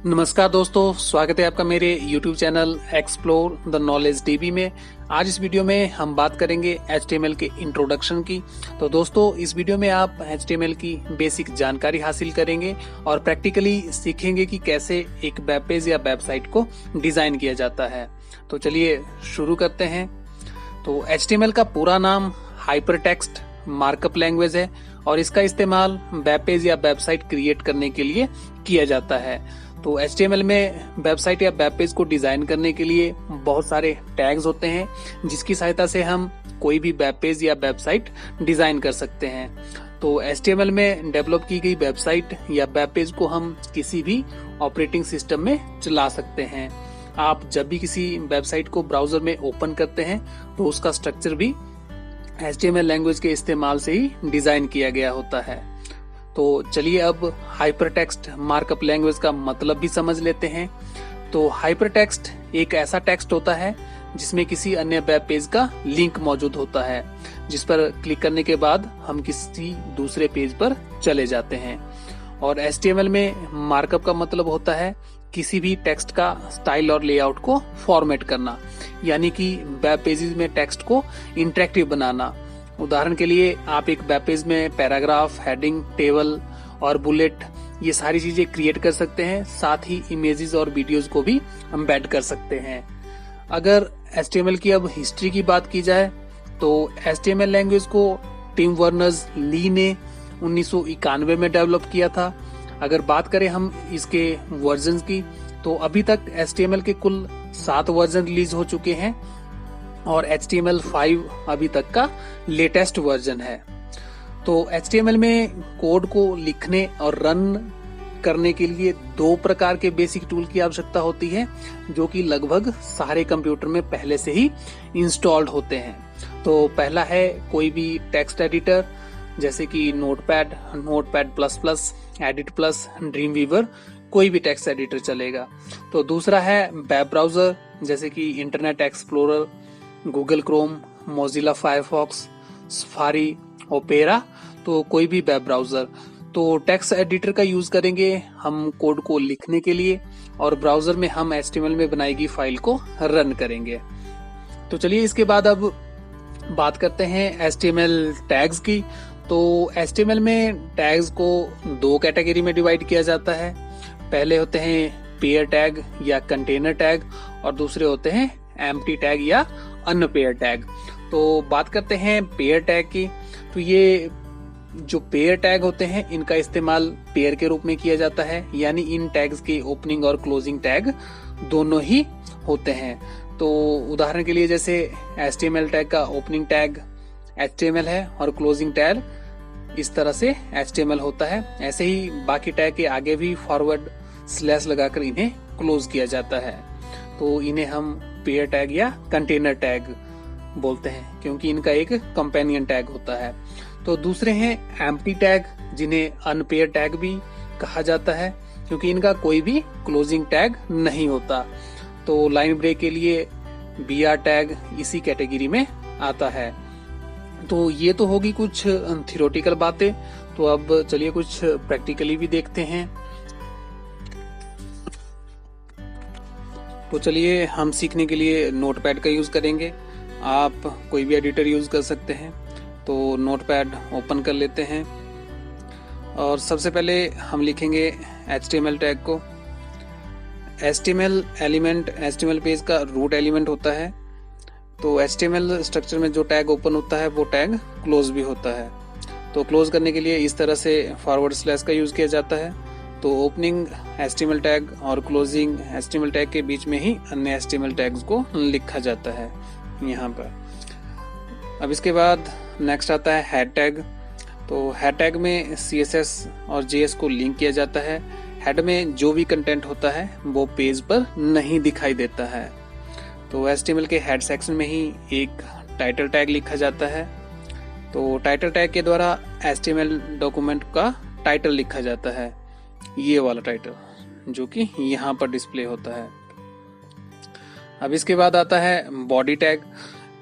नमस्कार दोस्तों, स्वागत है आपका मेरे YouTube channel explore the knowledge dB में। आज इस वीडियो में हम बात करेंगे HTML के इंट्रोडक्शन की। तो दोस्तों, इस वीडियो में आप HTML की बेसिक जानकारी हासिल करेंगे और प्रैक्टिकली सीखेंगे कि कैसे एक वेब पेज या वेबसाइट को डिजाइन किया जाता है। तो चलिए शुरू करते हैं। तो HTML का पूरा नाम हाइपरटेक्स्ट मार्कअप लैंग्वेज है और इसका इस्तेमाल वेब पेज या वेबसाइट क्रिएट करने के लिए किया जाता है। तो HTML में वेबसाइट या वेब पेज को डिजाइन करने के लिए बहुत सारे टैग्स होते हैं जिसकी सहायता से हम कोई भी वेब पेज या वेबसाइट डिजाइन कर सकते हैं। तो HTML में डेवलप की गई वेबसाइट या वेब पेज को हम किसी भी ऑपरेटिंग सिस्टम में चला सकते हैं। आप जब भी किसी वेबसाइट को ब्राउजर में ओपन करते हैं तो उसका स्ट्रक्चर भी HTML लैंग्वेज के इस्तेमाल से ही डिजाइन किया गया होता है। तो चलिए अब हाइपरटेक्स्ट मार्कअप लैंग्वेज का मतलब भी समझ लेते हैं। तो हाइपरटेक्स्ट एक ऐसा टेक्स्ट होता है जिसमें किसी अन्य वेब पेज का लिंक मौजूद होता है, जिस पर क्लिक करने के बाद हम किसी दूसरे पेज पर चले जाते हैं। और HTML में मार्कअप का मतलब होता है किसी भी टेक्स्ट का स्टाइल और लेआउट को फॉर्मेट करना, यानी कि वेब पेजेस में टेक्स्ट को इंटरेक्टिव बनाना। उदाहरण के लिए आप एक वेब पेज में पैराग्राफ, हेडिंग, टेबल और बुलेट ये सारी चीजें क्रिएट कर सकते हैं। साथ ही इमेजेस और वीडियोस को भी एम्बेड कर सकते हैं। अगर HTML की अब हिस्ट्री की बात की जाए तो HTML लैंग्वेज को टिम बर्नर्स-ली ने 1991 में डेवलप किया था। अगर बात करें हम इसके वर्जन की तो अभी तक HTML के कुल 7 वर्जन रिलीज हो चुके हैं और HTML5 अभी तक का लेटेस्ट वर्जन है। तो HTML में कोड को लिखने और रन करने के लिए 2 प्रकार के बेसिक टूल की आवश्यकता होती है, जो कि लगभग सारे कंप्यूटर में पहले से ही इंस्टॉल्ड होते हैं। तो पहला है कोई भी टेक्स्ट एडिटर, जैसे कि Notepad, Notepad plus plus, EditPlus, Dreamweaver, कोई भी टेक्स्ट एडिटर चलेगा। तो दूसरा है वेब ब्राउजर, जैसे कि internet explorer, Google Chrome, Mozilla Firefox, safari, opera, तो कोई भी वेब ब्राउजर। तो टेक्स्ट एडिटर का यूज करेंगे हम कोड को लिखने के लिए और ब्राउजर में हम HTML में बनाई गई फाइल को रन करेंगे। तो चलिए इसके बाद अब बात करते हैं HTML टैग्स की। तो HTML में टैग्स को 2 कैटेगरी में डिवाइड किया जाता है। पहले होते हैं पेयर टैग या कंटेनर टैग और दूसरे होते हैं एम्प्टी टैग या अनपेयर टैग। तो बात करते हैं पेयर टैग की। तो ये जो पेयर टैग होते हैं इनका इस्तेमाल पेयर के रूप में किया जाता है, यानी इन टैग्स के ओपनिंग और क्लोजिंग टैग दोनों ही होते हैं। तो उदाहरण के लिए जैसे HTML टैग का ओपनिंग टैग HTML है और क्लोजिंग टैग इस तरह से HTML होता है। ऐसे ही बाकी टैग के आगे भी फॉरवर्ड स्लैश लगाकर इन्हें क्लोज किया जाता है। तो इन्हें हम पेयर टैग या कंटेनर टैग बोलते हैं, क्योंकि इनका एक कंपेनियन टैग होता है। तो दूसरे हैं एम्प्टी टैग, जिन्हें अनपेयर टैग भी कहा जाता है, क्योंकि इनका कोई भी क्लोजिंग टैग नहीं होता। तो लाइन ब्रेक के लिए BR टैग इसी कैटेगरी में आता है। तो ये तो होगी कुछ थ्योरेटिकल बातें। तो अब चलिए कुछ प्रैक्टिकली भी देखते हैं। तो चलिए हम सीखने के लिए नोटपैड का यूज करेंगे। आप कोई भी एडिटर यूज कर सकते हैं। तो नोटपैड ओपन कर लेते हैं और सबसे पहले हम लिखेंगे HTML टैग को। HTML एलिमेंट HTML पेज का रूट एलिमेंट होता है। तो HTML स्ट्रक्चर में जो टैग ओपन होता है वो टैग क्लोज भी होता है। तो क्लोज करने के लिए इस तरह से फॉरवर्ड स्लैश का यूज किया जाता है। तो ओपनिंग HTML टैग और क्लोजिंग HTML टैग के बीच में ही अन्य HTML टैग्स को लिखा जाता है यहाँ पर। अब इसके बाद नेक्स्ट आता है हेड टैग। तो हेड टैग में CSS और JS को लिंक किया जाता है। हेड में जो भी कंटेंट होता है वो पेज पर नहीं दिखाई देता है। तो HTML के हेड सेक्शन में ही एक टाइटल टैग लिखा जाता है। तो टाइटल टैग के द्वारा HTML डॉक्यूमेंट का टाइटल लिखा जाता है, ये वाला टाइटल जो कि यहाँ पर डिस्प्ले होता है। अब इसके बाद आता है बॉडी टैग।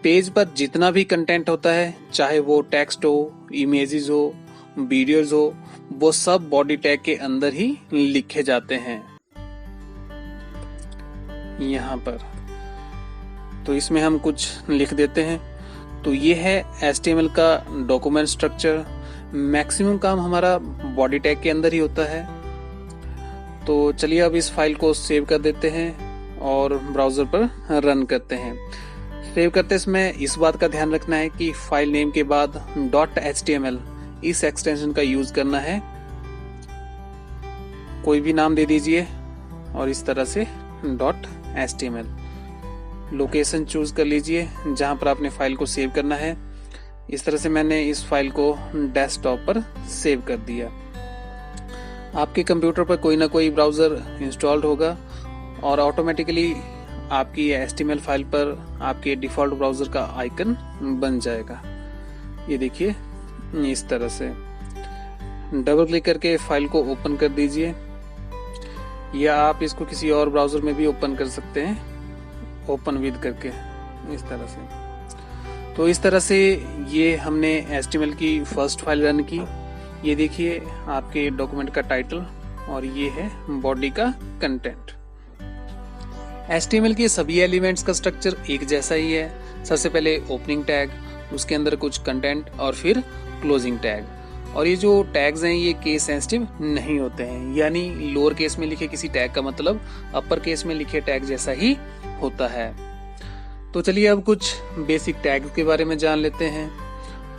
पेज पर जितना भी कंटेंट होता है, चाहे वो टेक्स्ट हो, इमेजेस हो, वीडियोस हो, वो सब बॉडी टैग के अंदर ही लिखे जाते हैं। यहाँ पर। तो इसमें हम कुछ लिख देते हैं। तो ये है HTML का डॉक्यूमेंट स्ट्रक्चर। मैक्सिमम काम हमारा बॉडी टैग के अंदर ही होता है। तो चलिए अब इस फाइल को सेव कर देते हैं और ब्राउजर पर रन करते हैं। सेव करते समय इस बात का ध्यान रखना है कि फाइल नेम के बाद .html इस एक्सटेंशन का यूज करना है। कोई भी नाम दे दीजिए और इस तरह से .html। लोकेशन चूज कर लीजिए जहां पर आपने फाइल को सेव करना है। इस तरह से मैंने इस फाइल को डेस्कटॉप पर सेव कर दिया। आपके कंप्यूटर पर कोई ना कोई ब्राउजर इंस्टॉल्ड होगा और ऑटोमेटिकली आपकी HTML फाइल पर आपके डिफॉल्ट ब्राउजर का आइकन बन जाएगा। ये देखिए इस तरह से। डबल क्लिक करके फाइल को ओपन कर दीजिए या आप इसको किसी और ब्राउजर में भी ओपन कर सकते हैं, ओपन विद करके इस तरह से। तो इस तरह से ये हमने HTML की फर्स्ट फाइल रन की। ये देखिए आपके डॉक्यूमेंट का टाइटल और ये है बॉडी का कंटेंट। HTML के सभी एलिमेंट्स का स्ट्रक्चर एक जैसा ही है। सबसे पहले ओपनिंग टैग, उसके अंदर कुछ कंटेंट और फिर क्लोजिंग टैग। और ये जो टैग्स हैं ये केस सेंसिटिव नहीं होते हैं, यानी लोअर केस में लिखे किसी टैग का मतलब अपर केस में लिखे टैग जैसा ही होता है। तो चलिए अब कुछ बेसिक टैग्स के बारे में जान लेते हैं।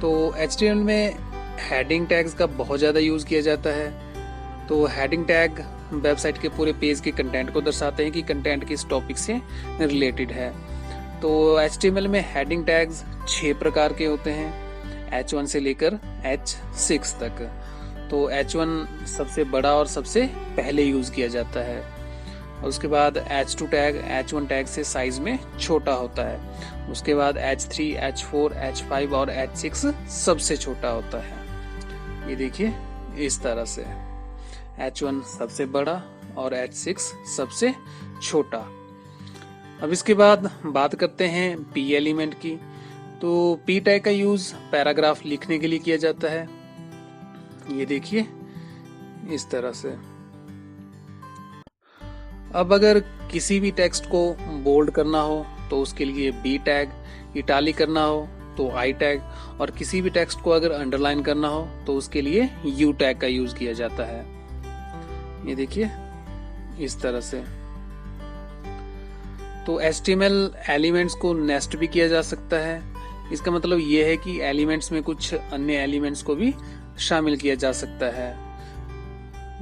तो HTML में हेडिंग टैग्स का बहुत ज़्यादा यूज़ किया जाता है। तो हेडिंग टैग वेबसाइट के पूरे पेज के कंटेंट को दर्शाते हैं कि कंटेंट किस टॉपिक से रिलेटेड है। तो HTML में हेडिंग टैग्स 6 प्रकार के होते हैं, H1 से लेकर H6 तक। तो H1 सबसे बड़ा और सबसे पहले यूज किया जाता है। और उसके बाद H2 टैग H1 टैग से साइज में छोटा होता है। उसके बाद H3, H4, H5 और H6 सबसे छोटा होता है। ये देखिए इस तरह से H1 सबसे बड़ा और H6 सबसे छोटा। अब इसके बाद बात करते हैं P एलिमेंट की। तो P टैग का यूज पैराग्राफ लिखने के लिए किया जाता है। ये देखिए इस तरह से। अब अगर किसी भी टेक्स्ट को बोल्ड करना हो तो उसके लिए B टैग, इटालिक करना हो तो I टैग, और किसी भी टेक्स्ट को अगर अंडरलाइन करना हो तो उसके लिए U टैग का यूज किया जाता है। ये देखिए इस तरह से। तो HTML एलिमेंट्स को नेस्ट भी किया जा सकता है। इसका मतलब ये है कि एलिमेंट्स में कुछ अन्य एलिमेंट्स को भी शामिल किया जा सकता है।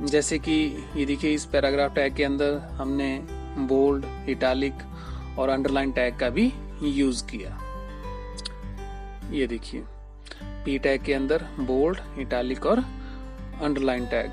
जैसे कि ये देखिए इस पैराग्राफ टैग के अंदर हमने बोल्ड, इटालिक और अंडरलाइन टैग का भी यूज किया। ये देखिए P टैग के अंदर बोल्ड, इटालिक और अंडरलाइन टैग।